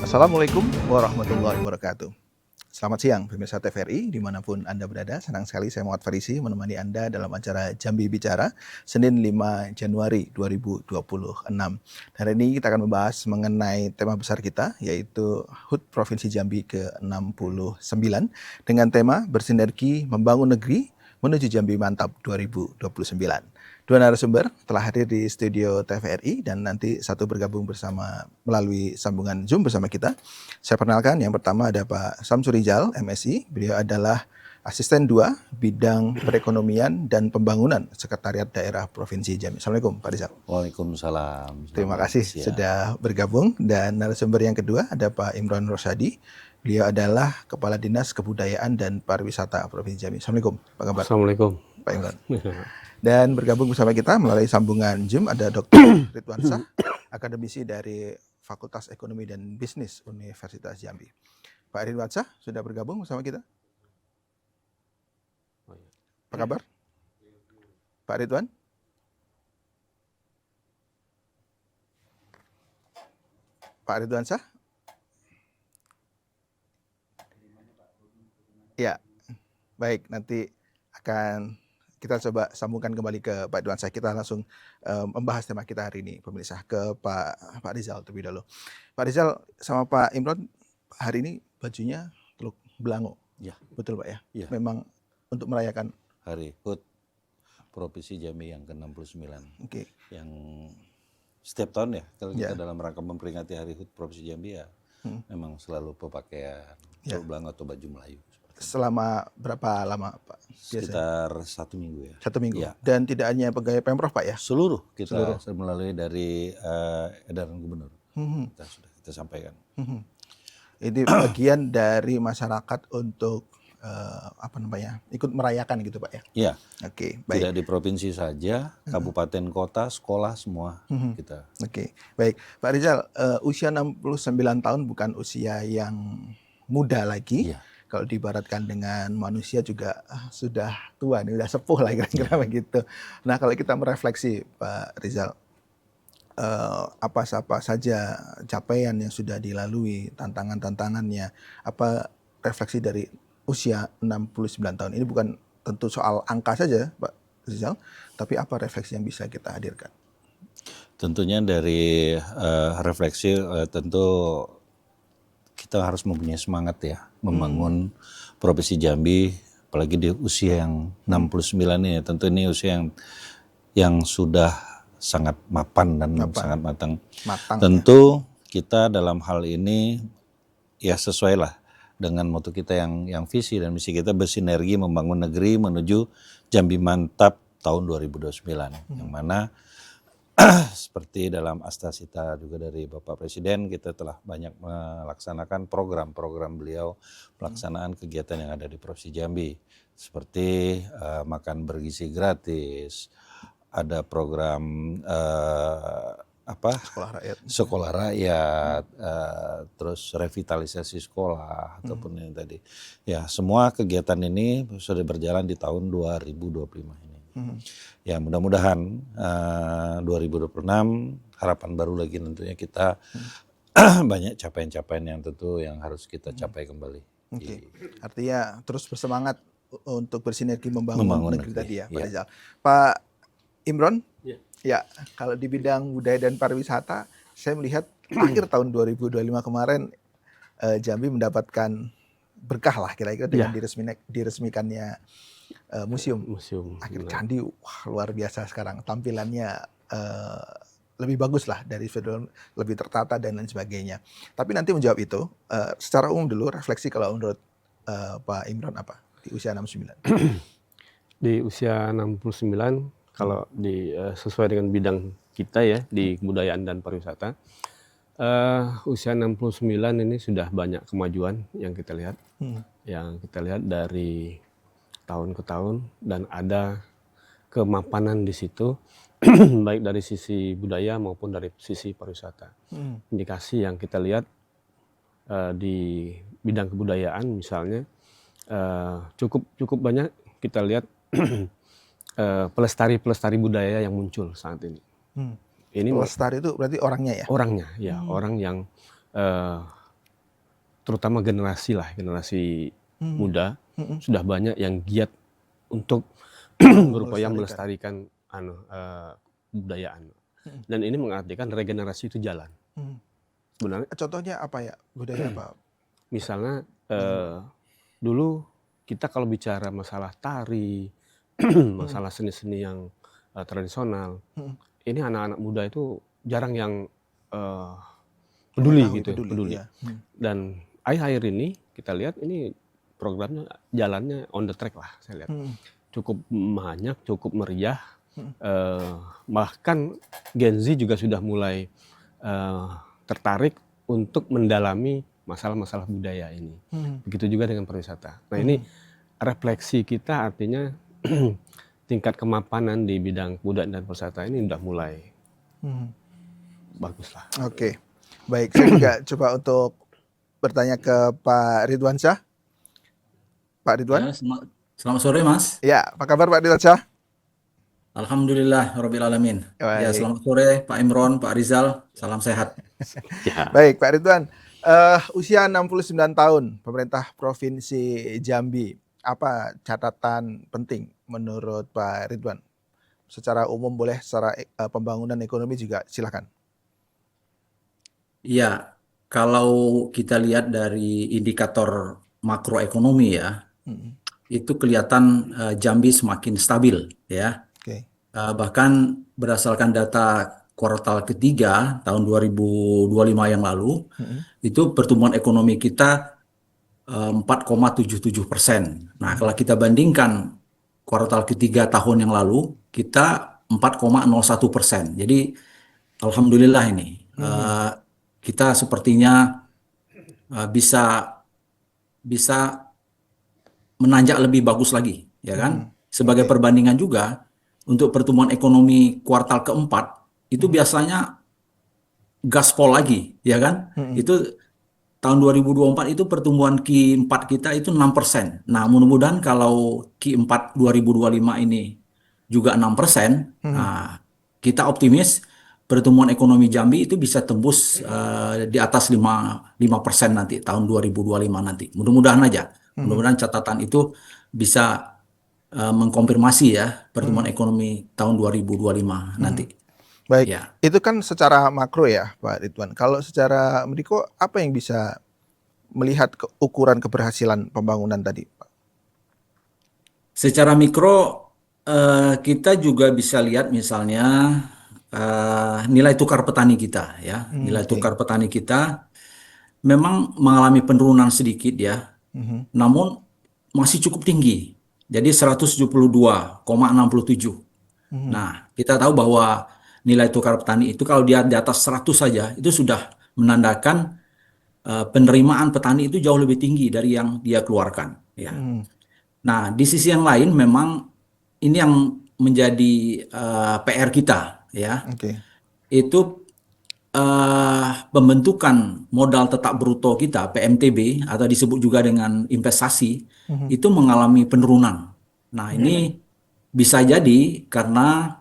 Assalamualaikum warahmatullahi wabarakatuh. Selamat siang pemirsa TVRI dimanapun Anda berada. Senang sekali saya Muhammad Farisi menemani Anda dalam acara Jambi Bicara Senin 5 Januari 2026. Hari ini kita akan membahas mengenai tema besar kita yaitu HUT Provinsi Jambi ke-69 dengan tema Bersinergi Membangun Negeri Menuju Jambi Mantap 2029. Dua narasumber telah hadir di studio TVRI dan nanti satu bergabung bersama melalui sambungan Zoom bersama kita. Saya perkenalkan yang pertama ada Pak Samsur Rijal, MSI. Beliau adalah Asisten 2 Bidang Perekonomian dan Pembangunan Sekretariat Daerah Provinsi Jambi. Assalamualaikum Pak Rijal. Waalaikumsalam. Terima kasih sudah bergabung. Dan narasumber yang kedua ada Pak Imron Rosyadi. Beliau adalah Kepala Dinas Kebudayaan dan Pariwisata Provinsi Jambi. Assalamualaikum. Apa kabar? Assalamualaikum Pak Imron. Dan bergabung bersama kita melalui sambungan Zoom ada Dr. Ridwansyah, akademisi dari Fakultas Ekonomi dan Bisnis Universitas Jambi. Pak Ridwansyah sudah bergabung bersama kita. Apa kabar? Pak Ridwan? Pak Ridwansyah? Ya, baik, nanti akan kita coba sambungkan kembali ke Pak Ridwansyah. Kita langsung membahas tema kita hari ini, pemirsa, ke Pak Rizal terlebih dahulu. Pak Rizal sama Pak Imron hari ini bajunya Teluk Belango. Ya. Betul Pak ya? Ya. Memang untuk merayakan Hari HUT Provinsi Jambi yang ke-69. Oke. Yang setiap tahun ya, kalau kita dalam rangka memperingati Hari HUT Provinsi Jambi ya, memang selalu berpakaian Teluk Belango atau baju Melayu. Selama berapa lama Pak? Sekitar 1 minggu ya. 1 minggu. Ya. Dan tidak hanya pegawai Pemprov Pak ya? Seluruh kita melalui dari edaran gubernur kita sampaikan. Ini bagian dari masyarakat untuk ikut merayakan gitu Pak ya? Iya. Oke, baik. Tidak di provinsi saja, kabupaten, kota, sekolah semua kita. Oke, baik. Pak Rizal, usia 69 tahun bukan usia yang muda lagi. Iya. Kalau diibaratkan dengan manusia juga sudah tua nih, sudah sepuh lah kira-kira begitu. Nah, kalau kita merefleksi Pak Rizal, apa saja capaian yang sudah dilalui, tantangannya, apa refleksi dari usia 69 tahun ini bukan tentu soal angka saja Pak Rizal, tapi apa refleksi yang bisa kita hadirkan? Tentunya dari refleksi tentu kita harus mempunyai semangat ya membangun Provinsi Jambi, apalagi di usia yang 69 ini. Tentu ini usia yang sudah sangat mapan dan sangat matang. Tentu kita dalam hal ini ya sesuai lah dengan moto kita yang visi dan misi kita bersinergi membangun negeri menuju Jambi Mantap tahun 2029. Yang mana seperti dalam Astasita juga dari Bapak Presiden, kita telah banyak melaksanakan program-program beliau, pelaksanaan kegiatan yang ada di Provinsi Jambi. Seperti makan bergizi gratis, ada program sekolah rakyat, terus revitalisasi sekolah, ataupun yang tadi. Ya, semua kegiatan ini sudah berjalan di tahun 2025 ini. Ya mudah-mudahan 2026 harapan baru lagi tentunya kita banyak capaian-capaian yang tentu yang harus kita capai kembali. Oke. Artinya terus bersemangat untuk bersinergi membangun negeri tadi ya Pak Rizal. Pak Imron, ya kalau di bidang budaya dan pariwisata saya melihat akhir tahun 2025 kemarin Jambi mendapatkan berkah lah kira-kira dengan diresmikannya museum. Akhir Candi, wah luar biasa sekarang tampilannya lebih bagus lah dari film, lebih tertata dan lain sebagainya. Tapi nanti menjawab itu secara umum dulu refleksi kalau menurut Pak Imron apa di usia 69? Di usia 69 kalau sesuai dengan bidang kita ya di kebudayaan dan pariwisata, usia 69 ini sudah banyak kemajuan yang kita lihat, dari tahun ke tahun dan ada kemapanan di situ baik dari sisi budaya maupun dari sisi pariwisata. Indikasi yang kita lihat di bidang kebudayaan misalnya cukup banyak kita lihat pelestari budaya yang muncul saat ini. Ini pelestari itu berarti orangnya ya? Orangnya ya, orang yang terutama generasi muda sudah banyak yang giat untuk berupaya melestarikan kebudayaan. Dan ini mengartikan regenerasi itu jalan. Sebenarnya Contohnya apa ya? Budaya apa? misalnya dulu kita kalau bicara masalah tari, masalah seni-seni yang tradisional, ini anak-anak muda itu jarang yang peduli Mengetahui, gitu, peduli. ya. Dan akhir-akhir ini kita lihat ini programnya jalannya on the track lah, saya lihat cukup banyak, cukup meriah. Bahkan Gen Z juga sudah mulai tertarik untuk mendalami masalah-masalah budaya ini. Begitu juga dengan pariwisata. Nah ini refleksi kita artinya tingkat kemapanan di bidang kebudayaan dan pariwisata ini udah mulai bagus lah. Oke, baik. Saya juga coba untuk bertanya ke Pak Ridwan Syah. Pak Ridwan? Ya, selamat sore Mas. Ya, apa kabar Pak Ridwan Syah? Alhamdulillah Rabbil Alamin. Ya, Baik. selamat sore Pak Imron, Pak Rizal, salam sehat. Ya. Baik, Pak Ridwan. Usia 69 tahun, pemerintah Provinsi Jambi. Apa catatan penting menurut Pak Ridwan? Secara umum boleh, secara pembangunan ekonomi juga silakan. Ya, kalau kita lihat dari indikator makroekonomi ya, itu kelihatan Jambi semakin stabil ya. Oke. Bahkan berdasarkan data kuartal ketiga tahun 2025 yang lalu, itu pertumbuhan ekonomi kita 4,77%. Nah, kalau kita bandingkan kuartal ketiga tahun yang lalu, kita 4,01%. Jadi, alhamdulillah ini kita sepertinya bisa menanjak lebih bagus lagi, ya kan? Sebagai perbandingan juga untuk pertumbuhan ekonomi kuartal keempat itu biasanya gaspol lagi, ya kan? Itu tahun 2024 itu pertumbuhan Q4 kita itu 6%. Nah, mudah-mudahan kalau Q4 2025 ini juga 6%, nah, kita optimis pertumbuhan ekonomi Jambi itu bisa tembus di atas 5% nanti tahun 2025 nanti. Mudah-mudahan aja. Mudah-mudahan catatan itu bisa mengkonfirmasi ya pertumbuhan ekonomi tahun 2025 nanti. Baik, Ya. itu kan secara makro ya Pak Ridwan. Kalau secara mikro, apa yang bisa melihat ukuran keberhasilan pembangunan tadi, Pak? Secara mikro kita juga bisa lihat misalnya nilai tukar petani kita ya. Nilai tukar petani kita memang mengalami penurunan sedikit ya. Namun masih cukup tinggi. Jadi 172,67. Nah, kita tahu bahwa nilai tukar petani itu kalau dia di atas 100 saja itu sudah menandakan penerimaan petani itu jauh lebih tinggi dari yang dia keluarkan ya. Nah, di sisi yang lain memang ini yang menjadi PR kita ya. Oke. Itu pembentukan modal tetap bruto kita PMTB atau disebut juga dengan investasi itu mengalami penurunan. Nah, ini bisa jadi karena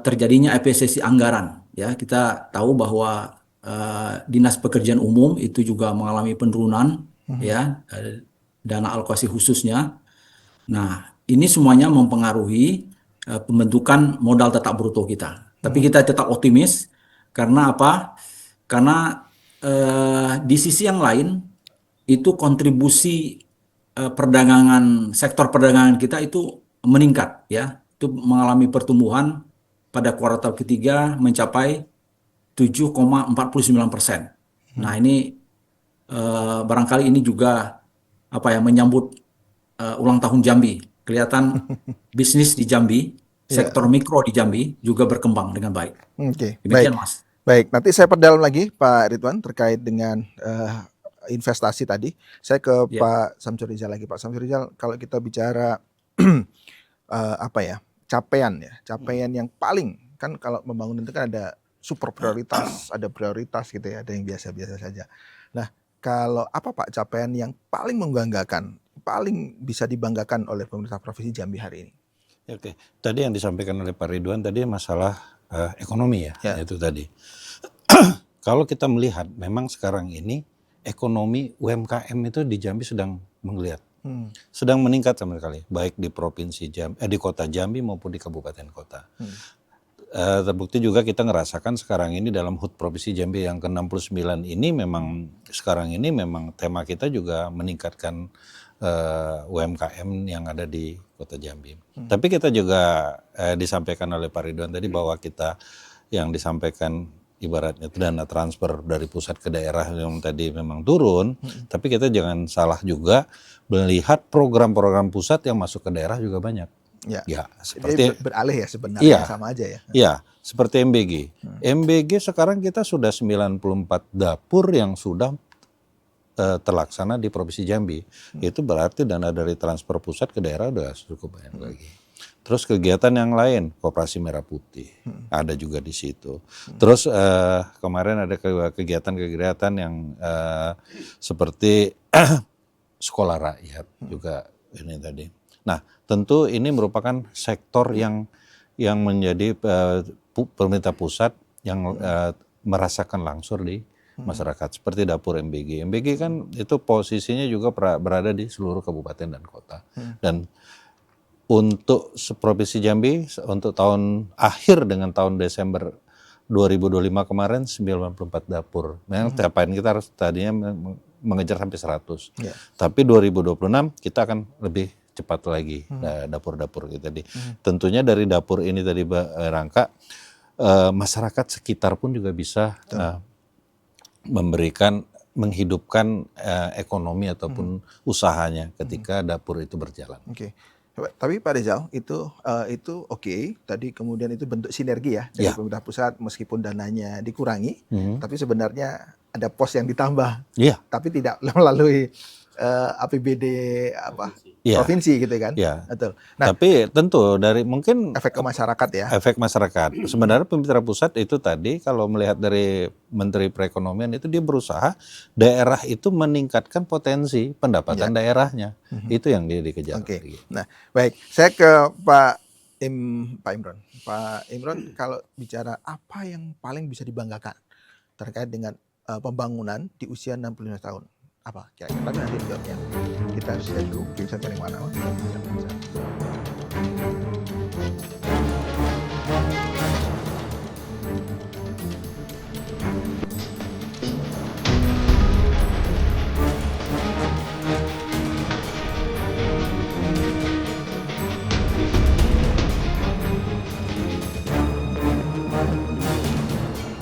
terjadinya efisiensi anggaran ya. Kita tahu bahwa Dinas Pekerjaan Umum itu juga mengalami penurunan ya, dana alokasi khususnya. Nah, ini semuanya mempengaruhi pembentukan modal tetap bruto kita. Tapi kita tetap optimis karena apa? Karena di sisi yang lain itu kontribusi sektor perdagangan kita itu meningkat ya. Itu mengalami pertumbuhan pada kuartal ketiga mencapai 7,49%. Nah, ini barangkali ini juga menyambut ulang tahun Jambi. Kelihatan bisnis di Jambi, sektor mikro di Jambi juga berkembang dengan baik. Oke, Demikian, baik. Mas. Baik, nanti saya perdalam lagi Pak Ridwan terkait dengan investasi tadi. Saya ke Ya. Pak Samsur Rizal lagi. Pak Samsur Rizal, kalau kita bicara capaian yang paling, kan kalau membangun itu kan ada super prioritas, ada prioritas gitu ya, ada yang biasa-biasa saja. Nah, kalau apa Pak capaian yang paling membanggakan, paling bisa dibanggakan oleh pemerintah Provinsi Jambi hari ini? Oke, tadi yang disampaikan oleh Pak Ridwan tadi masalah ekonomi ya, Ya. itu tadi. Kalau kita melihat memang sekarang ini ekonomi UMKM itu di Jambi sedang menggeliat, sedang meningkat sama sekali, baik di provinsi Jambi, di kota Jambi maupun di kabupaten kota. Terbukti juga kita ngerasakan sekarang ini dalam HUT Provinsi Jambi yang ke-69 ini memang sekarang ini memang tema kita juga meningkatkan UMKM yang ada di kota Jambi. Tapi kita juga disampaikan oleh Pak Ridwan tadi bahwa kita yang disampaikan ibaratnya itu dana transfer dari pusat ke daerah yang tadi memang turun, tapi kita jangan salah juga melihat program-program pusat yang masuk ke daerah juga banyak. Ya, seperti beralih ya sebenarnya sama aja ya. Iya, seperti MBG. MBG sekarang kita sudah 94 dapur yang sudah terlaksana di Provinsi Jambi. Itu berarti dana dari transfer pusat ke daerah udah cukup banyak lagi. Terus kegiatan yang lain, Koperasi Merah Putih ada juga di situ. Terus kemarin ada kegiatan-kegiatan yang seperti sekolah rakyat juga ini tadi. Nah, tentu ini merupakan sektor yang menjadi pemerintah pusat yang merasakan langsung di masyarakat, seperti dapur MBG. MBG kan itu posisinya juga berada di seluruh kabupaten dan kota. Dan untuk Provinsi Jambi untuk tahun akhir dengan tahun Desember 2025 kemarin 94 dapur. Memang capaian kita harus tadinya mengejar sampai 100. Tapi 2026 kita akan lebih cepat lagi dapur-dapur kita tentunya dari dapur ini tadi rangka masyarakat sekitar pun juga bisa menghidupkan ekonomi ataupun usahanya ketika dapur itu berjalan. Oke. Tapi Pak Rizal itu oke. Tadi kemudian itu bentuk sinergi ya dari pemerintah pusat meskipun dananya dikurangi, tapi sebenarnya ada pos yang ditambah, tapi tidak melalui APBD provinsi gitu kan. Betul. Nah, tapi tentu dari mungkin efek ke masyarakat ya. Efek masyarakat. Sebenarnya pemerintah pusat itu tadi kalau melihat dari Menteri Perekonomian itu dia berusaha daerah itu meningkatkan potensi pendapatan daerahnya. Itu yang dia dikejar. Nah, baik. Saya ke Pak Imron. Pak Imron, kalau bicara apa yang paling bisa dibanggakan terkait dengan pembangunan di usia 65 tahun? Apa kira-kira? Tapi nanti jawabnya kita share dulu bisa dari mana.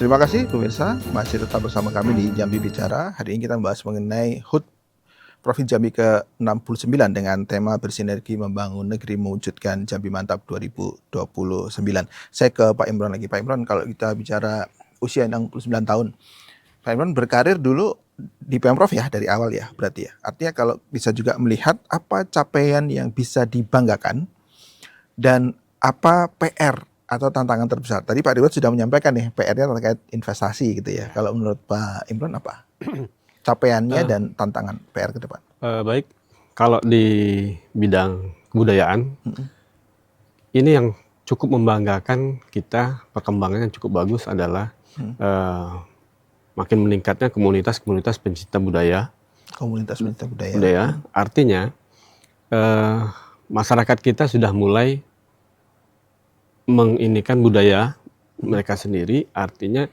Terima kasih pemirsa, masih tetap bersama kami di Jambi Bicara. Hari ini kita membahas mengenai HUT Provinsi Jambi ke-69 dengan tema bersinergi membangun negeri mewujudkan Jambi Mantap 2029. Saya ke Pak Imron lagi. Pak Imron, kalau kita bicara usia 69 tahun, Pak Imron berkarir dulu di Pemprov ya dari awal ya berarti ya. Artinya kalau bisa juga melihat apa capaian yang bisa dibanggakan dan apa PR atau tantangan terbesar. Tadi Pak Ridwan sudah menyampaikan nih PR-nya terkait investasi gitu ya. Kalau menurut Pak Imron apa capaiannya dan tantangan PR ke depan? Baik, kalau di bidang kebudayaan, ini yang cukup membanggakan kita, perkembangan yang cukup bagus adalah makin meningkatnya komunitas-komunitas pencinta budaya. Komunitas pencinta budaya. Artinya masyarakat kita sudah mulai menginikan budaya mereka sendiri, artinya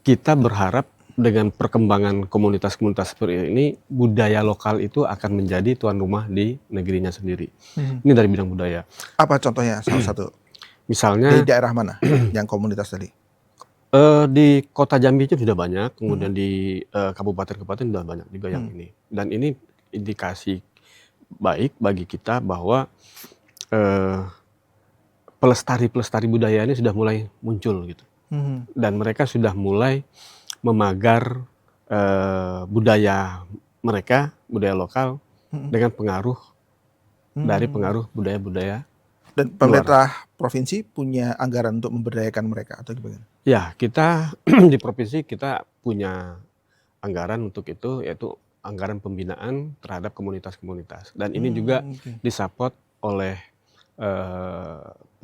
kita berharap dengan perkembangan komunitas-komunitas seperti ini, budaya lokal itu akan menjadi tuan rumah di negerinya sendiri. Ini dari bidang budaya. Apa contohnya salah satu? Misalnya di daerah mana yang komunitas tadi? Di kota Jambi itu sudah banyak, kemudian di kabupaten-kabupaten sudah banyak juga yang ini. Dan ini indikasi baik bagi kita bahwa pelestari budaya ini sudah mulai muncul gitu, dan mereka sudah mulai memagar budaya mereka, budaya lokal dengan pengaruh dari pengaruh budaya-budaya. Dan pemerintah provinsi punya anggaran untuk memberdayakan mereka atau gimana? Ya, kita di provinsi kita punya anggaran untuk itu, yaitu anggaran pembinaan terhadap komunitas-komunitas, dan ini juga disupport oleh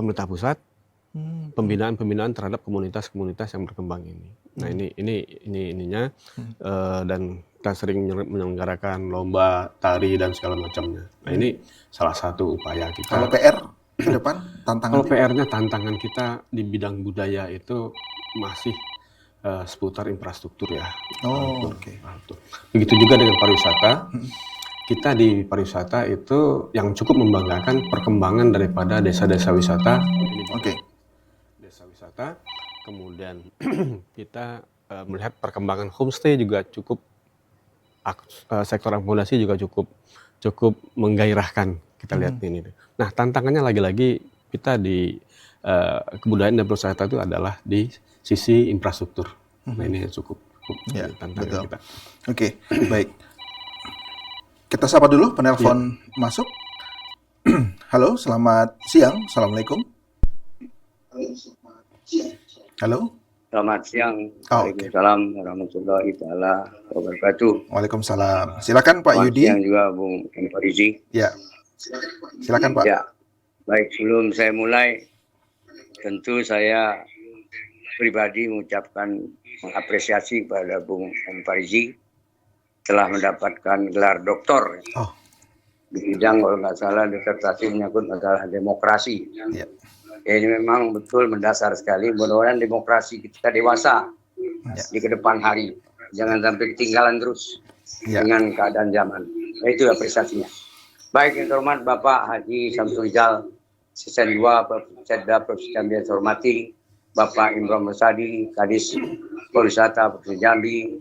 pemerintah pusat, pembinaan terhadap komunitas-komunitas yang berkembang ini. Nah, ini ininya, dan kita sering menyelenggarakan lomba tari dan segala macamnya. Nah ini salah satu upaya Kalau kita. PR ke depan Kalau tantangannya? PR-nya, tantangan kita di bidang budaya itu masih seputar infrastruktur ya. Oh, oke. Begitu juga dengan pariwisata. Kita di pariwisata itu yang cukup membanggakan perkembangan daripada desa-desa wisata. Oke. Desa wisata, kemudian kita melihat perkembangan homestay juga cukup, sektor akomodasi juga cukup menggairahkan kita lihat ini. Nah tantangannya lagi-lagi kita di kebudayaan dan pariwisata itu adalah di sisi infrastruktur. Nah ini cukup Ya, tantangan betul. kita. Oke, baik. Kita sapa dulu penelpon masuk. Halo, selamat siang. Assalamualaikum. Halo. Selamat siang. Oh, oke. Waalaikumsalam warahmatullahi taala wabarakatuh. Waalaikumsalam. Silakan Pak Selamat Yudi. siang juga Bung Farizi. Ya. Silakan Pak. Ya, baik sebelum saya mulai, tentu saya pribadi mengucapkan mengapresiasi kepada Bung Farizi telah mendapatkan gelar doktor Oh, di bidang kalau nggak salah disertasi menyangkut masalah demokrasi. ya. Ya, ini memang betul mendasar sekali. Mudah-mudahan demokrasi kita dewasa Ya. di kedepan hari. Jangan sampai ketinggalan terus Ya. dengan keadaan zaman. Nah, itu apresiasinya. Baik yang terhormat Bapak Haji Samsul Rizal, Sesen 2, Setda Provinsi Jambi yang saya hormati, Bapak Imron Mursadi, Kadis Pariwisata Provinsi Jambi,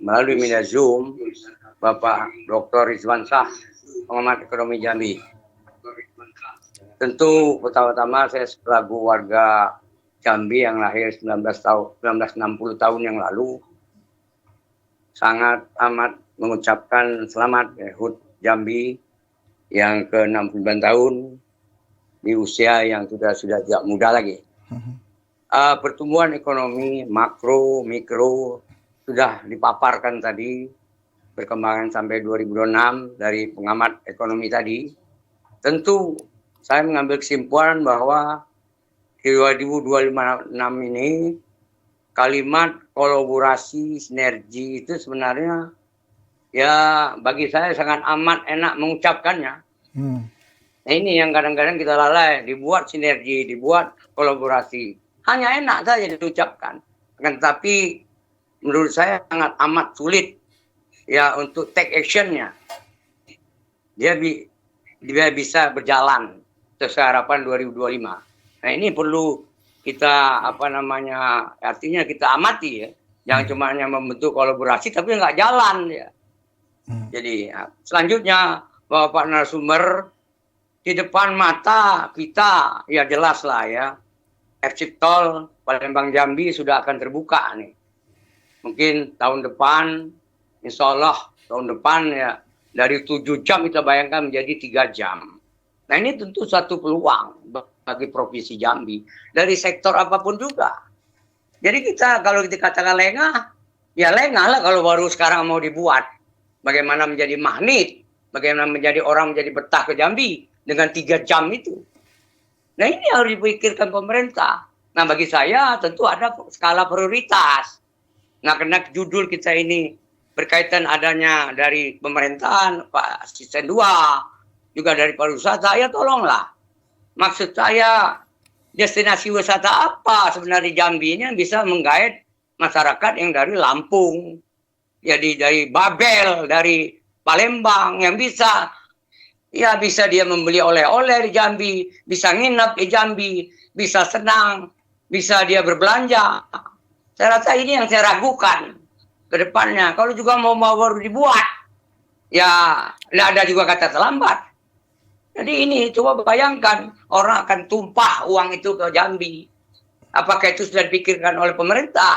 melalui media Zoom, Bapak Dr. Rizwan Shah, Pengamat Ekonomi Jambi. Tentu pertama-tama saya selaku warga Jambi yang lahir 1960 tahun yang lalu sangat amat mengucapkan selamat HUT Jambi yang ke-69 tahun di usia yang sudah tidak muda lagi. Pertumbuhan ekonomi makro, mikro sudah dipaparkan tadi, perkembangan sampai 2006 dari pengamat ekonomi tadi. Tentu saya mengambil kesimpulan bahwa di 2026 ini kalimat kolaborasi, sinergi itu sebenarnya ya bagi saya sangat amat enak mengucapkannya. Nah ini yang kadang-kadang kita lalai, dibuat sinergi, dibuat kolaborasi. Hanya enak saja diucapkan. Tapi menurut saya sangat amat sulit ya untuk take actionnya. Dia bisa berjalan sesuai harapan 2025. Nah ini perlu kita artinya kita amati ya. Jangan cuma hanya membentuk kolaborasi tapi nggak jalan ya. Jadi selanjutnya Bapak narasumber, di depan mata kita ya jelas lah ya. Exit tol Palembang Jambi sudah akan terbuka nih. Mungkin tahun depan, insya Allah tahun depan ya dari 7 jam kita bayangkan menjadi 3 jam. Nah ini tentu satu peluang bagi Provinsi Jambi dari sektor apapun juga. Jadi kita kalau kita katakan lengah, ya lengah lah kalau baru sekarang mau dibuat. Bagaimana menjadi magnet, bagaimana menjadi orang menjadi betah ke Jambi dengan 3 jam itu. Nah ini harus dipikirkan pemerintah. Nah bagi saya tentu ada skala prioritas. Nah karena judul kita ini berkaitan adanya dari pemerintahan, Pak Asisten 2, juga dari pariwisata, ya tolonglah. Maksud saya destinasi wisata apa sebenarnya Jambi ini yang bisa menggait masyarakat yang dari Lampung, jadi dari Babel, dari Palembang yang bisa dia membeli oleh-oleh di Jambi, bisa nginep di Jambi, bisa senang, bisa dia berbelanja. Saya rasa ini yang saya ragukan ke depannya. Kalau juga mau baru dibuat, ya tidak ada juga kata terlambat. Jadi ini coba bayangkan orang akan tumpah uang itu ke Jambi. Apakah itu sudah dipikirkan oleh pemerintah?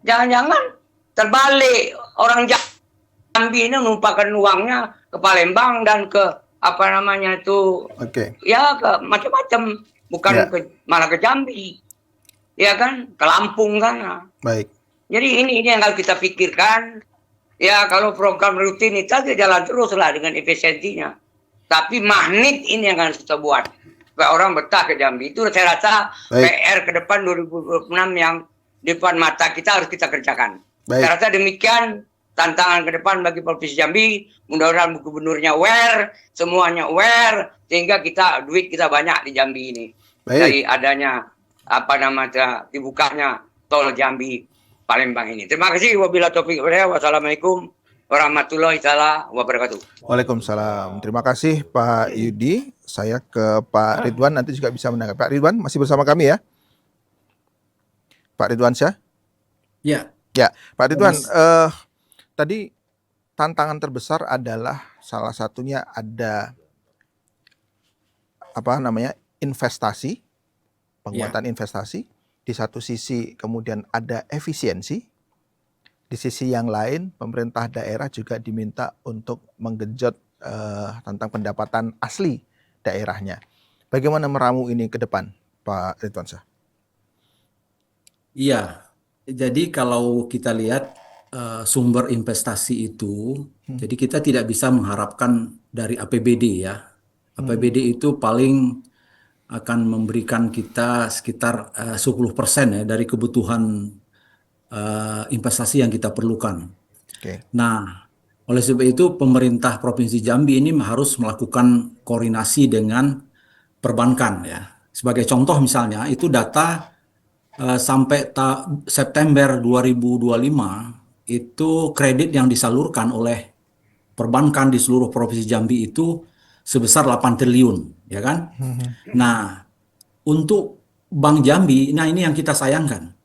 Jangan-jangan terbalik, orang Jambi ini menumpahkan uangnya ke Palembang dan ke ya ke macam-macam, bukan malah ke Jambi, ya kan, ke Lampung sana. Baik. Jadi ini yang harus kita pikirkan. Ya kalau program rutinitas jalan terus lah dengan efisiensinya. Tapi magnet ini yang harus kita buat supaya orang betah ke Jambi. Itu saya rasa PR ke depan 2026 yang di depan mata kita harus kita kerjakan. Saya rasa demikian. tantangan ke depan bagi Provinsi Jambi. Mudah-mudahan gubernurnya aware, semuanya aware, sehingga duit kita banyak di Jambi ini. Baik. Dari adanya dibukanya tol Jambi Palembang ini. Terima kasih. Wabillahi taufiq wal hidayah. Wassalamualaikum warahmatullahi taala wabarakatuh. Waalaikumsalam. Terima kasih Pak Yudi. Saya ke Pak Ridwan nanti juga bisa menanggapi. Pak Ridwan masih bersama kami ya? Pak Ridwan Syah? Ya, Ya, Pak Ridwan, Mas. tadi tantangan terbesar adalah salah satunya ada investasi, penguatan investasi. Di satu sisi kemudian ada efisiensi. Di sisi yang lain pemerintah daerah juga diminta untuk menggenjot tentang pendapatan asli daerahnya. Bagaimana meramu ini ke depan, Pak Ridwan Syah? Iya. Jadi kalau kita lihat sumber investasi itu, jadi kita tidak bisa mengharapkan dari APBD ya. APBD itu paling akan memberikan kita sekitar 10% ya dari kebutuhan investasi yang kita perlukan. Oke. Nah, oleh sebab itu pemerintah Provinsi Jambi ini harus melakukan koordinasi dengan perbankan ya. Sebagai contoh misalnya itu data sampai September 2025 itu kredit yang disalurkan oleh perbankan di seluruh Provinsi Jambi itu sebesar 8 triliun, ya kan? Nah, untuk Bank Jambi, nah ini yang kita sayangkan.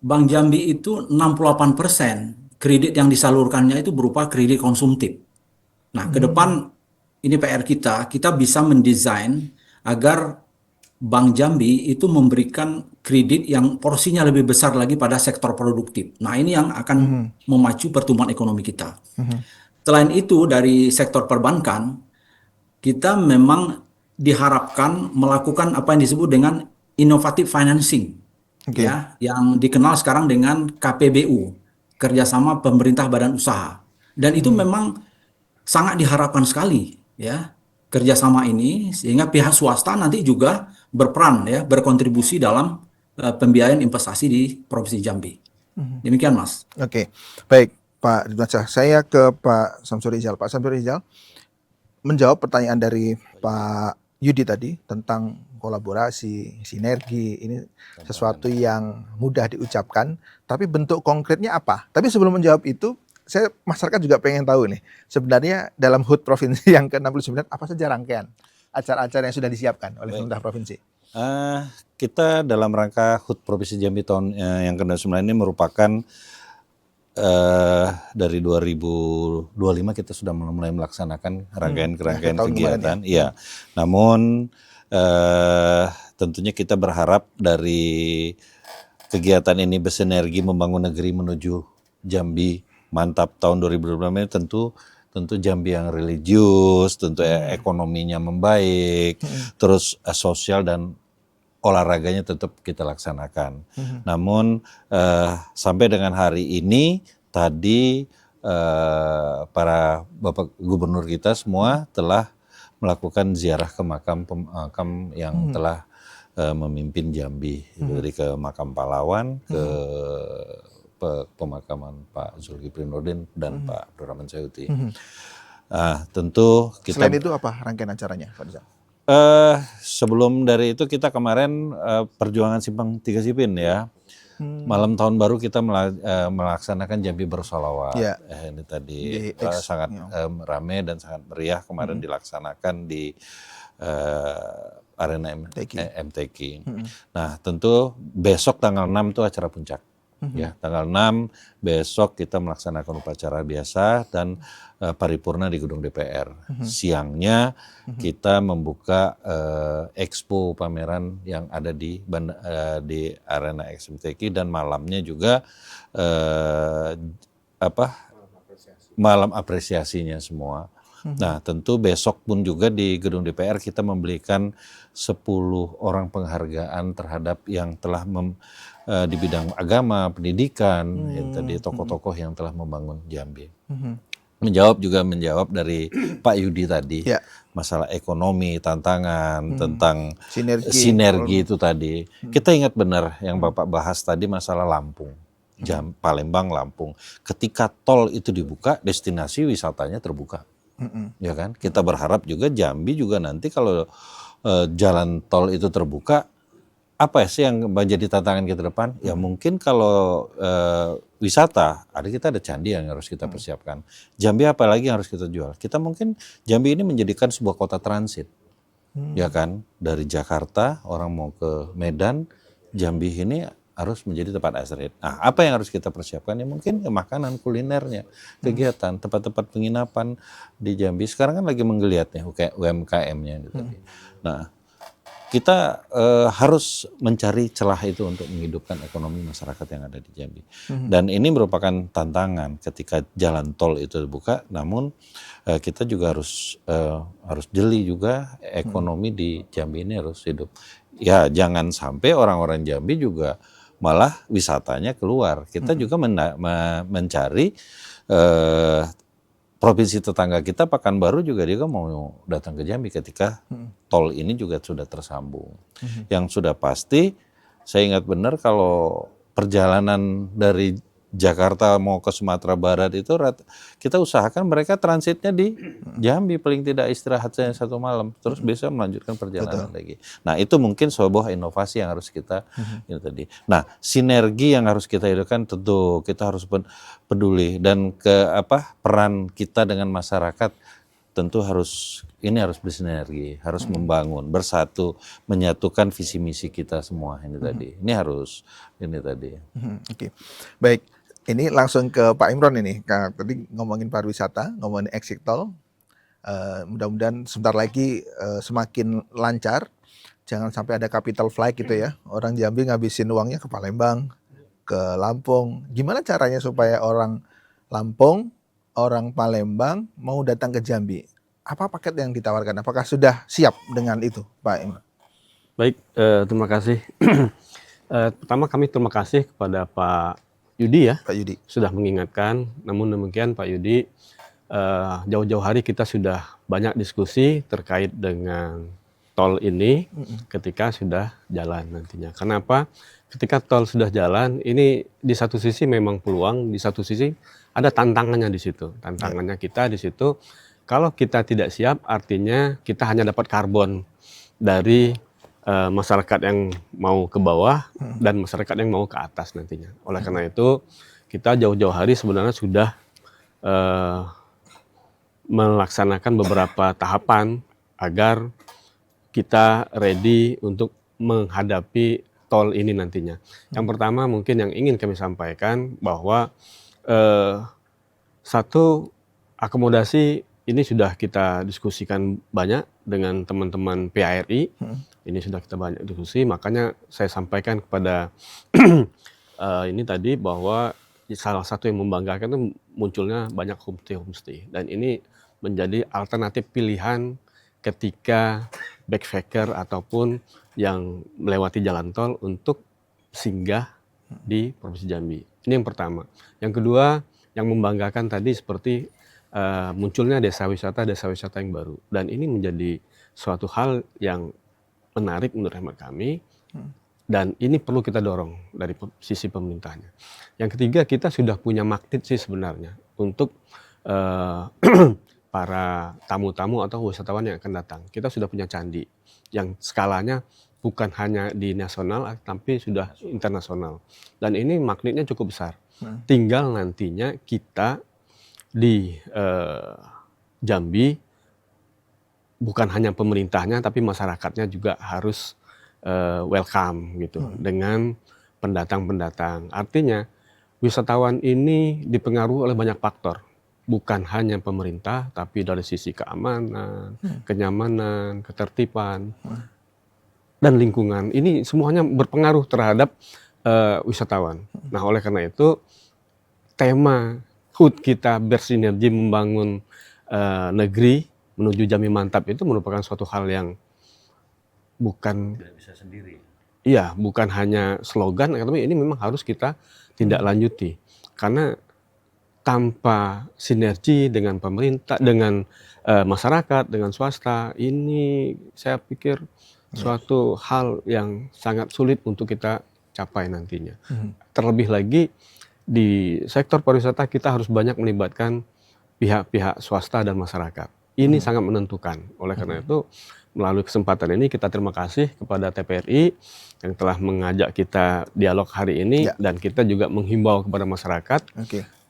Bank Jambi itu 68% kredit yang disalurkannya itu berupa kredit konsumtif. Nah, ke depan ini PR kita bisa mendesain agar Bank Jambi itu memberikan kredit yang porsinya lebih besar lagi pada sektor produktif. Nah, ini yang akan memacu pertumbuhan ekonomi kita. Selain itu, dari sektor perbankan, kita memang diharapkan melakukan apa yang disebut dengan innovative financing, Oke. ya, yang dikenal sekarang dengan KPBU, kerjasama pemerintah badan usaha. Dan itu memang sangat diharapkan sekali, ya, kerjasama ini, sehingga pihak swasta nanti juga berperan, ya, berkontribusi dalam pembiayaan investasi di Provinsi Jambi. Demikian, Mas. Oke, baik Pak Ridwan Syah. Saya ke Pak Samsuri Rizal. Pak Samsuri Rizal, menjawab pertanyaan dari Pak Yudi tadi tentang kolaborasi, sinergi, ini sesuatu yang mudah diucapkan, tapi bentuk konkretnya apa? Tapi sebelum menjawab itu, masyarakat juga pengen tahu nih, sebenarnya dalam HUT Provinsi yang ke-69 apa saja rangkaian acara-acara yang sudah disiapkan oleh pemerintah provinsi? Kita dalam rangka HUT Provinsi Jambi tahun yang ke-69 ini merupakan dari 2025 kita sudah mulai melaksanakan rangkaian kegiatan. Iya. Namun tentunya kita berharap dari kegiatan ini bersinergi membangun negeri menuju Jambi mantap tahun 2025 ini tentu Jambi yang religius, tentu ekonominya membaik, terus sosial dan olahraganya tetap kita laksanakan. Namun sampai dengan hari ini tadi para Bapak Gubernur kita semua telah melakukan ziarah ke makam yang telah memimpin Jambi, dari ke makam pahlawan, ke pemakaman Pak Zulkifli Nurdin dan Pak Abdurrahman Sayuti. Tentu kita. Selain itu apa rangkaian acaranya, Pak Rizal? Sebelum dari itu kita kemarin perjuangan Simpang Tiga Sipin ya. Malam tahun baru kita melaksanakan Jambi Bersolawat. Ya. Ini tadi Di sangat ramai dan sangat meriah kemarin dilaksanakan di arena MTQ. Nah, tentu besok tanggal 6 itu acara puncak. Ya, tanggal 6 besok kita melaksanakan upacara biasa dan paripurna di gedung DPR. Siangnya kita membuka expo pameran yang ada di arena XMTQ dan malamnya juga malam apresiasinya semua. Nah, tentu besok pun juga di gedung DPR kita memberikan 10 orang penghargaan terhadap yang telah di bidang agama, pendidikan, yang tadi tokoh-tokoh yang telah membangun Jambi. Menjawab dari Pak Yudi tadi, masalah ekonomi, tantangan, tentang sinergi itu tadi. Kita ingat benar yang Bapak bahas tadi masalah Lampung. Palembang, Lampung. Ketika tol itu dibuka, destinasi wisatanya terbuka. Ya kan? Kita berharap juga Jambi juga nanti kalau jalan tol itu terbuka, apa sih yang menjadi tantangan kita depan? Ya mungkin kalau wisata, kita ada candi yang harus kita persiapkan. Jambi apa lagi yang harus kita jual? Kita mungkin Jambi ini menjadikan sebuah kota transit. Ya kan? Dari Jakarta orang mau ke Medan, Jambi ini harus menjadi tempat astrid. Nah, apa yang harus kita persiapkan? Ya mungkin makanan, kulinernya, kegiatan, tempat-tempat penginapan di Jambi. Sekarang kan lagi menggeliat nih UMKM-nya gitu. Nah, kita harus mencari celah itu untuk menghidupkan ekonomi masyarakat yang ada di Jambi. Dan ini merupakan tantangan ketika jalan tol itu dibuka, namun kita juga harus jeli juga ekonomi di Jambi ini harus hidup. Ya jangan sampai orang-orang Jambi juga malah wisatanya keluar. Kita juga mencari provinsi tetangga kita Pekanbaru juga dia mau datang ke Jambi ketika tol ini juga sudah tersambung. Yang sudah pasti saya ingat benar kalau perjalanan dari Jakarta mau ke Sumatera Barat itu kita usahakan mereka transitnya di Jambi, paling tidak istirahatnya 1 malam terus bisa melanjutkan perjalanan lagi. Nah itu mungkin sebuah inovasi yang harus kita ini tadi. Nah sinergi yang harus kita hidupkan tentu kita harus peduli dan peran kita dengan masyarakat tentu harus bersinergi, harus membangun, bersatu, menyatukan visi misi kita semua ini tadi. Ini harus ini tadi. Oke. Baik. Ini langsung ke Pak Imron ini. Tadi ngomongin pariwisata, ngomongin exit tol. Mudah-mudahan sebentar lagi semakin lancar. Jangan sampai ada capital flight gitu ya. Orang Jambi ngabisin uangnya ke Palembang, ke Lampung. Gimana caranya supaya orang Lampung, orang Palembang mau datang ke Jambi? Apa paket yang ditawarkan? Apakah sudah siap dengan itu, Pak Imron? Baik, terima kasih. Pertama kami terima kasih kepada Pak Yudi ya, Pak Yudi sudah mengingatkan. Namun demikian Pak Yudi, jauh-jauh hari kita sudah banyak diskusi terkait dengan tol ini ketika sudah jalan nantinya. Kenapa? Ketika tol sudah jalan, ini di satu sisi memang peluang, di satu sisi ada tantangannya di situ. Tantangannya kita di situ, kalau kita tidak siap, artinya kita hanya dapat karbon dari masyarakat yang mau ke bawah dan masyarakat yang mau ke atas nantinya. Oleh karena itu kita jauh-jauh hari sebenarnya sudah melaksanakan beberapa tahapan agar kita ready untuk menghadapi tol ini nantinya. Yang pertama mungkin yang ingin kami sampaikan bahwa satu, akomodasi ini sudah kita diskusikan banyak dengan teman-teman PARI. Ini sudah kita banyak diskusi, makanya saya sampaikan kepada ini tadi bahwa salah satu yang membanggakan itu munculnya banyak homestay. Dan ini menjadi alternatif pilihan ketika backpacker ataupun yang melewati jalan tol untuk singgah di Provinsi Jambi. Ini yang pertama. Yang kedua, yang membanggakan tadi seperti munculnya desa wisata yang baru. Dan ini menjadi suatu hal yang menarik menurut hemat kami. Dan ini perlu kita dorong dari sisi pemerintahnya. Yang ketiga, kita sudah punya magnet sih sebenarnya untuk para tamu-tamu atau wisatawan yang akan datang. Kita sudah punya candi yang skalanya bukan hanya di nasional, tapi sudah internasional. Dan ini magnetnya cukup besar. Tinggal nantinya kita di Jambi, bukan hanya pemerintahnya, tapi masyarakatnya juga harus welcome gitu dengan pendatang-pendatang. Artinya wisatawan ini dipengaruhi oleh banyak faktor. Bukan hanya pemerintah, tapi dari sisi keamanan, kenyamanan, ketertiban, dan lingkungan. Ini semuanya berpengaruh terhadap wisatawan. Nah, oleh karena itu, tema HUT kita bersinergi membangun negeri menuju Jambi Mantap itu merupakan suatu hal yang bukan tidak bisa sendiri. Iya, bukan hanya slogan, tapi ini memang harus kita tindak lanjuti. Karena tanpa sinergi dengan pemerintah, dengan masyarakat, dengan swasta, ini saya pikir suatu hal yang sangat sulit untuk kita capai nantinya. Terlebih lagi di sektor pariwisata kita harus banyak melibatkan pihak-pihak swasta dan masyarakat. Ini sangat menentukan. Oleh karena itu, melalui kesempatan ini kita terima kasih kepada TVRI yang telah mengajak kita dialog hari ini, dan kita juga menghimbau kepada masyarakat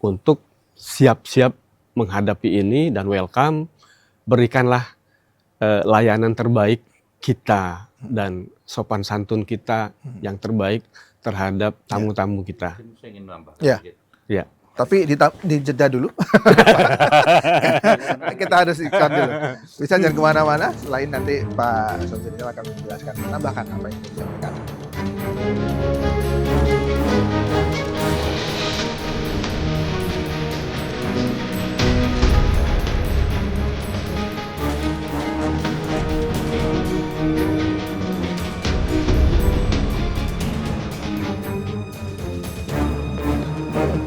untuk siap-siap menghadapi ini dan welcome. Berikanlah layanan terbaik kita dan sopan santun kita yang terbaik terhadap tamu-tamu kita. Saya ingin nambah. Ya. Tapi dijeda dulu. Kita harus iklan dulu. Bisa jangan kemana-mana. Selain nanti Pak Samsudinil akan menjelaskan, menambahkan apa yang disampaikan.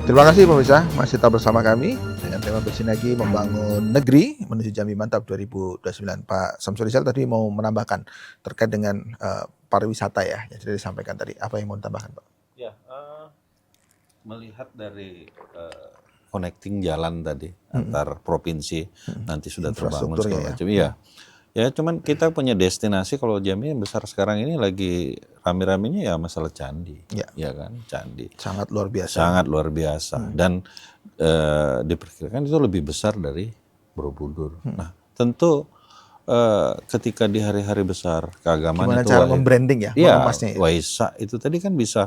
Terima kasih pemirsa, masih tetap bersama kami dengan tema bersinergi membangun negeri menuju Jambi Mantap 2029. Pak Samsul Rizal tadi mau menambahkan terkait dengan pariwisata ya, yang sudah disampaikan tadi. Apa yang mau ditambahkan, Pak? Ya, melihat dari connecting jalan tadi antar provinsi nanti sudah terbangun segala macam. Iya. Ya, cuman kita punya destinasi kalau Jambi yang besar sekarang ini lagi rame-ramenya ya masalah candi. Ya kan, candi. Sangat luar biasa. Sangat luar biasa. Dan diperkirakan itu lebih besar dari Borobudur. Nah, tentu ketika di hari-hari besar keagamaan gimana itu cara membranding ya, mengemasnya ya? Waisak itu tadi kan bisa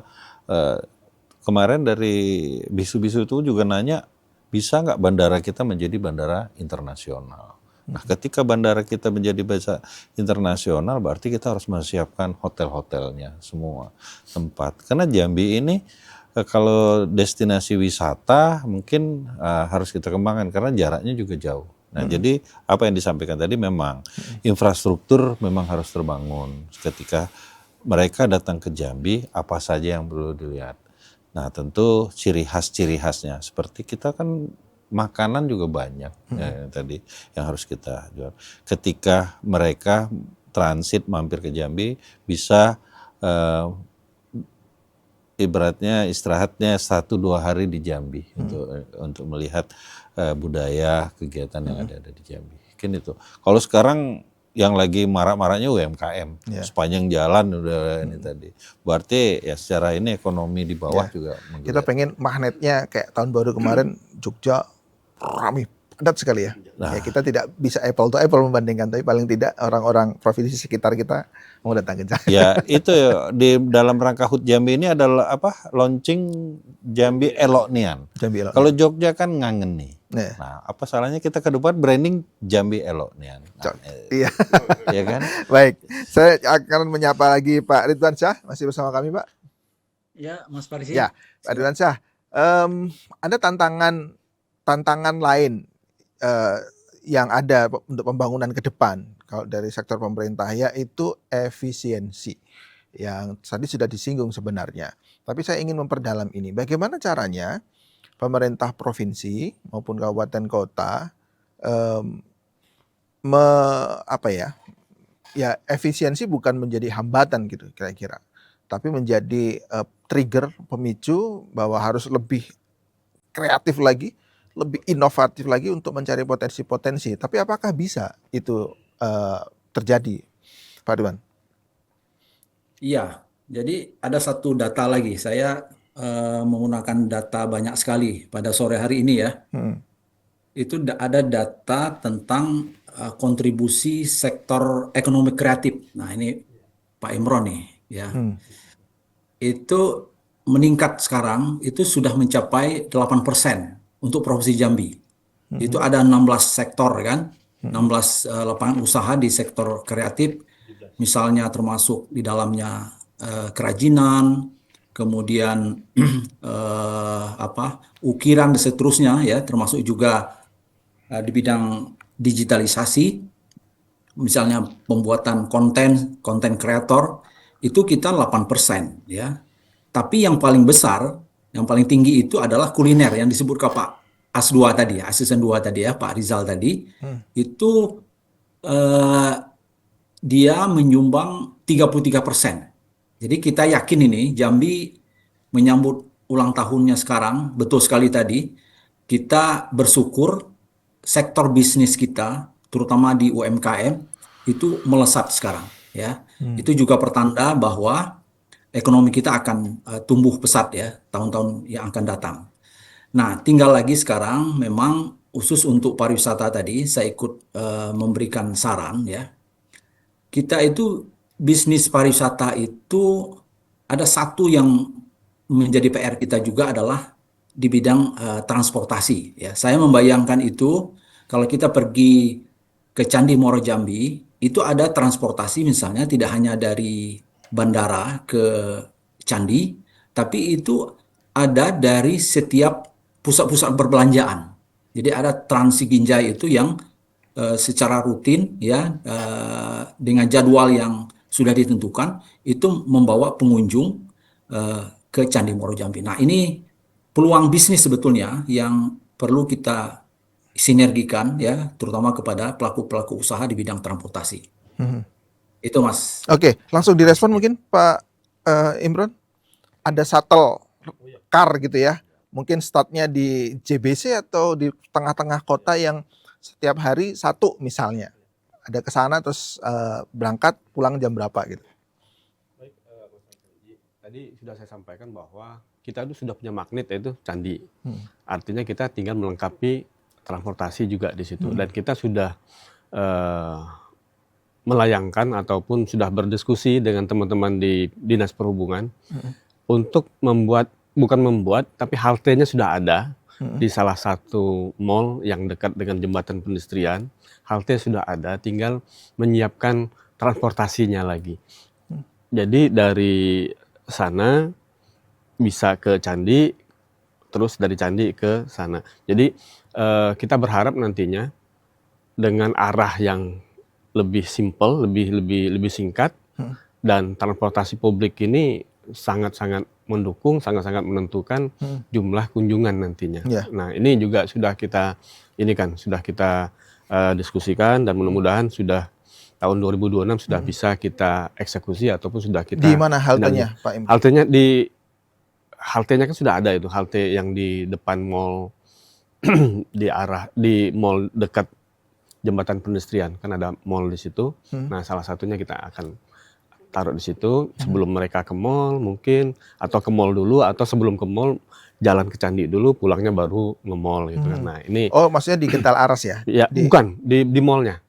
kemarin dari bisu-bisu itu juga nanya, bisa nggak bandara kita menjadi bandara internasional? Nah, ketika bandara kita menjadi bandara internasional, berarti kita harus mempersiapkan hotel-hotelnya, semua tempat. Karena Jambi ini kalau destinasi wisata mungkin harus kita kembangkan karena jaraknya juga jauh. Nah, jadi apa yang disampaikan tadi memang infrastruktur memang harus terbangun. Ketika mereka datang ke Jambi, apa saja yang perlu dilihat. Nah, tentu ciri khasnya seperti kita kan makanan juga banyak ya, tadi yang harus kita jual. Ketika mereka transit mampir ke Jambi, bisa ibaratnya istirahatnya 1-2 hari di Jambi untuk melihat budaya kegiatan yang ada di Jambi. Mungkin itu. Kalau sekarang yang lagi marak-maraknya UMKM, sepanjang jalan udah ini tadi. Berarti ya secara ini ekonomi di bawah juga menggeliat. Kita pengen magnetnya kayak tahun baru kemarin Jogja ramai padat sekali ya. Ya kita tidak bisa apple to apple membandingkan, tapi paling tidak orang-orang provinsi sekitar kita mau datang ke Jambi. Ya itu ya, di dalam rangka HUT Jambi ini adalah apa? Launching Jambi Eloknian. Jambi Eloknian. Kalau Jogja kan ngangen nih. Nah, apa salahnya kita ke depan branding Jambi Eloknian. Nah, iya. Ya kan? Baik, saya akan menyapa lagi Pak Ridwan Syah, masih bersama kami Pak. Ya, Mas Parisi. Ya, Pak Ridwan Syah, ada tantangan lain yang ada untuk pembangunan ke depan kalau dari sektor pemerintah, yaitu efisiensi yang tadi sudah disinggung sebenarnya. Tapi saya ingin memperdalam ini. Bagaimana caranya pemerintah provinsi maupun kabupaten kota efisiensi bukan menjadi hambatan gitu kira-kira, tapi menjadi trigger pemicu bahwa harus lebih kreatif lagi, lebih inovatif lagi untuk mencari potensi-potensi. Tapi apakah bisa itu terjadi, Pak Ridwan? Iya, jadi ada satu data lagi. Saya menggunakan data banyak sekali pada sore hari ini ya. Itu ada data tentang kontribusi sektor ekonomi kreatif. Nah ini Pak Imron nih ya. Itu meningkat sekarang, itu sudah mencapai 8% untuk Provinsi Jambi. Itu ada 16 sektor kan, 16 lapangan usaha di sektor kreatif, misalnya termasuk di dalamnya kerajinan, kemudian ukiran dan seterusnya ya, termasuk juga di bidang digitalisasi, misalnya pembuatan konten kreator, itu kita 8% ya. Tapi yang paling besar, yang paling tinggi itu adalah kuliner yang disebut Pak AS2 tadi, Asisten 2 tadi ya, Pak Rizal tadi. Itu dia menyumbang 33%. Jadi kita yakin ini Jambi menyambut ulang tahunnya sekarang, betul sekali tadi. Kita bersyukur sektor bisnis kita, terutama di UMKM, itu melesat sekarang. Ya, itu juga pertanda bahwa ekonomi kita akan tumbuh pesat ya tahun-tahun yang akan datang. Nah, tinggal lagi sekarang memang khusus untuk pariwisata tadi saya ikut memberikan saran ya. Kita itu bisnis pariwisata itu ada satu yang menjadi PR kita juga adalah di bidang transportasi ya. Saya membayangkan itu kalau kita pergi ke Candi Muaro Jambi itu ada transportasi misalnya tidak hanya dari bandara ke Candi, tapi itu ada dari setiap pusat-pusat perbelanjaan. Jadi ada Trans Siginjai itu yang secara rutin ya dengan jadwal yang sudah ditentukan itu membawa pengunjung ke Candi Muaro Jambi. Nah, ini peluang bisnis sebetulnya yang perlu kita sinergikan ya, terutama kepada pelaku-pelaku usaha di bidang transportasi. Itu Mas. Oke, langsung direspon mungkin Pak Imron. Ada shuttle car gitu ya. Mungkin startnya di JBC atau di tengah-tengah kota yang setiap hari satu misalnya. Ada ke sana terus berangkat pulang jam berapa gitu. Baik, Mas Alfie. Tadi sudah saya sampaikan bahwa kita itu sudah punya magnet yaitu candi. Artinya kita tinggal melengkapi transportasi juga di situ. Dan kita sudah melayangkan ataupun sudah berdiskusi dengan teman-teman di Dinas Perhubungan untuk bukan membuat, tapi haltenya sudah ada di salah satu mall yang dekat dengan jembatan pedestrian. Halte sudah ada, tinggal menyiapkan transportasinya lagi. Jadi dari sana bisa ke Candi, terus dari Candi ke sana. Jadi kita berharap nantinya dengan arah yang lebih simpel, lebih singkat, dan transportasi publik ini sangat-sangat mendukung, sangat-sangat menentukan jumlah kunjungan nantinya. Nah, ini juga sudah kita diskusikan dan mudah-mudahan sudah tahun 2026 sudah bisa kita eksekusi ataupun sudah kita. Di mana haltenya, Pak Imron? Haltenya kan sudah ada itu, halte yang di depan mall di mall dekat jembatan pedestrian kan ada mall di situ. Nah, salah satunya kita akan taruh di situ sebelum mereka ke mall mungkin, atau ke mall dulu, atau sebelum ke mall jalan ke Candi dulu, pulangnya baru nge-mall gitu kan. Nah, ini maksudnya di Gental Aras ya? Ya, bukan di mallnya.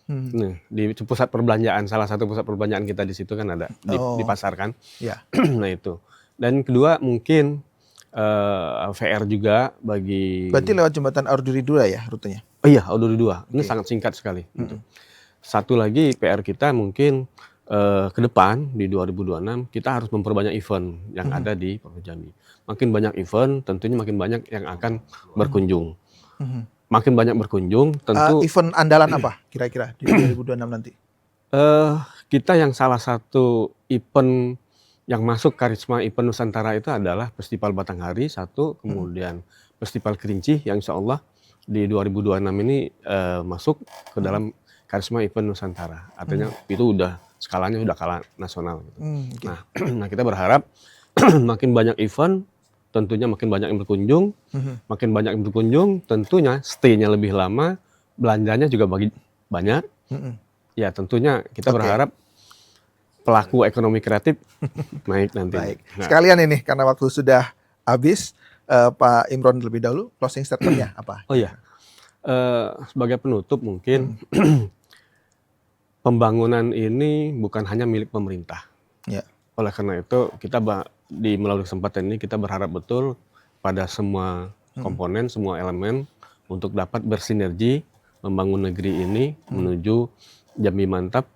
Nih, di pusat perbelanjaan, salah satu pusat perbelanjaan kita di situ kan ada di pasar kan. Ya. Nah, itu. Dan kedua mungkin VR juga bagi. Berarti lewat jembatan Auduri 2 ya rutenya? Oh iya, Auduri 2. Ini sangat singkat sekali. Gitu. Satu lagi PR kita mungkin ke depan di 2026 kita harus memperbanyak event yang ada di Provinsi Jambi. Makin banyak event, tentunya makin banyak yang akan berkunjung. Makin banyak berkunjung, tentu. Event andalan apa kira-kira di 2026 nanti? Kita yang salah satu event yang masuk karisma event Nusantara itu adalah Festival Batanghari satu, kemudian Festival Kerinci yang insya Allah di 2026 ini masuk ke dalam karisma event Nusantara. Artinya itu udah skalanya udah skala nasional. Gitu. Nah kita berharap makin banyak event, tentunya makin banyak yang berkunjung, makin banyak yang berkunjung, tentunya stay-nya lebih lama, belanjanya juga banyak. Ya tentunya kita berharap pelaku ekonomi kreatif naik nanti. Baik. Sekalian ini karena waktu sudah habis, Pak Imron lebih dahulu closing statement-nya apa? Oh iya, sebagai penutup mungkin pembangunan ini bukan hanya milik pemerintah. Ya. Oleh karena itu kita melalui kesempatan ini kita berharap betul pada semua komponen, semua elemen untuk dapat bersinergi membangun negeri ini menuju Jambi Mantap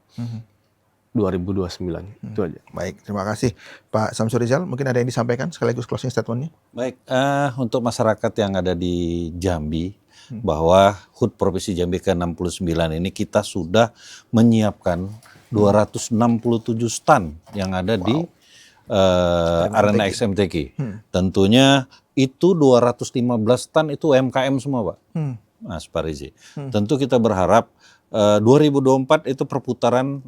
2029. Itu aja. Baik, terima kasih Pak Samsur Rizal. Mungkin ada yang disampaikan sekaligus closing statement-nya. Baik, untuk masyarakat yang ada di Jambi, bahwa HUT Provinsi Jambi ke-69 ini kita sudah menyiapkan 267 stand yang ada di arena XMTQ. Tentunya itu 215 stand itu UMKM semua, Pak. Mas Parizi. Tentu kita berharap 2024 itu perputaran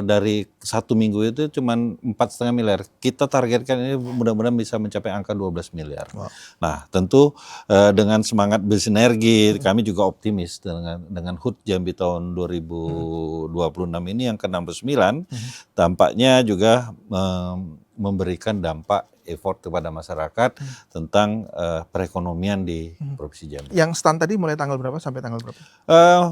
dari 1 minggu itu cuman 4,5 miliar. Kita targetkan ini mudah-mudahan bisa mencapai angka 12 miliar. Wow. Nah, tentu dengan semangat bersinergi, kami juga optimis dengan HUT Jambi tahun 2026 ini yang ke-69, tampaknya juga memberikan dampak effort kepada masyarakat tentang perekonomian di Provinsi Jambi. Yang stand tadi mulai tanggal berapa sampai tanggal berapa?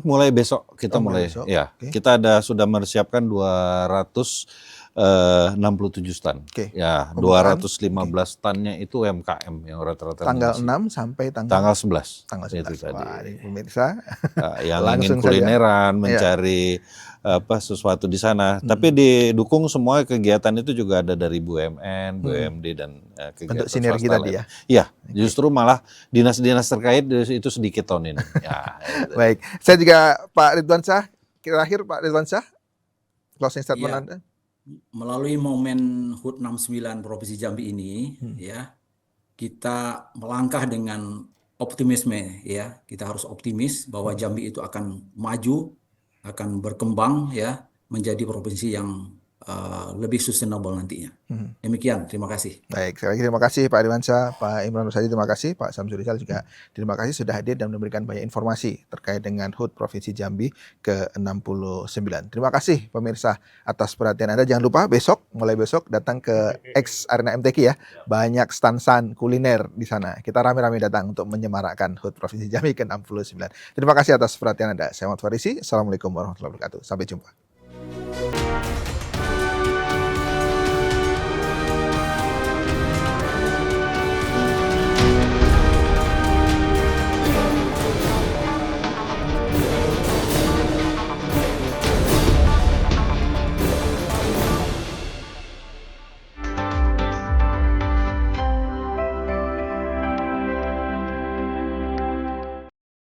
Mulai besok kita mulai mulai, besok. ya. Oke. Kita sudah mempersiapkan 267 stand. Oke. Ya, Pembukaan. 215 standnya itu UMKM yang rata-rata Tanggal mengisi. 6 sampai tanggal 11. tanggal Itu 11. tadi. Wah, ini pemirsa. Yang Langsung ingin saja. kulineran, mencari sesuatu di sana. Tapi didukung semua kegiatan itu juga ada dari BUMN, BUMD dan kegiatan Bentuk sinergi swasta tadi lain. Iya, justru malah dinas-dinas terkait itu sedikit tahun ini. Ya, itu. Baik, saya juga Pak Ridwan Syah, terakhir Pak Ridwan Syah, closing statement Iya. Anda. Melalui momen HUT 69 Provinsi Jambi ini, ya, kita melangkah dengan optimisme, ya. Kita harus optimis bahwa Jambi itu akan maju, akan berkembang, ya, menjadi provinsi yang lebih sustainable nantinya. Demikian, terima kasih. Baik, sekali lagi terima kasih Pak Ridwan Syah, Pak Imran Rusadi, terima kasih, Pak Samsuri Rizal juga terima kasih sudah hadir dan memberikan banyak informasi terkait dengan HUT Provinsi Jambi ke-69. Terima kasih pemirsa atas perhatian Anda. Jangan lupa mulai besok datang ke X Arena MTQ ya. Banyak stand-stand kuliner di sana. Kita rame-rame datang untuk menyemarakkan HUT Provinsi Jambi ke-69. Terima kasih atas perhatian Anda. Saya Muhammad Farisi. Assalamualaikum warahmatullahi wabarakatuh. Sampai jumpa.